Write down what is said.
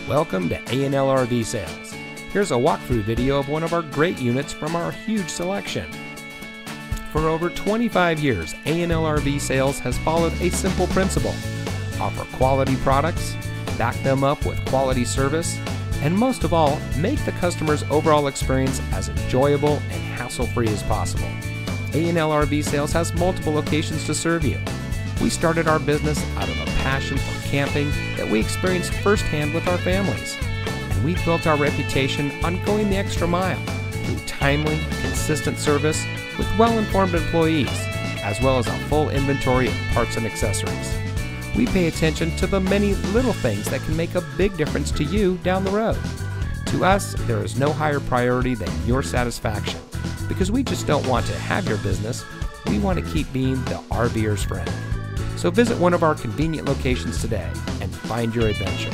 Welcome to A&L RV Sales. Here's a walkthrough video of one of our great units from our huge selection. For over 25 years, A&L RV Sales has followed a simple principle: offer quality products, back them up with quality service, and most of all, make the customer's overall experience as enjoyable and hassle-free as possible. A&L RV Sales has multiple locations to serve you. We started our business out of a passion for camping that we experienced firsthand with our families. And we built our reputation on going the extra mile through timely, consistent service with well-informed employees, as well as a full inventory of parts and accessories. We pay attention to the many little things that can make a big difference to you down the road. To us, there is no higher priority than your satisfaction, because we just don't want to have your business. We want to keep being the RVer's friend. So visit one of our convenient locations today and find your adventure.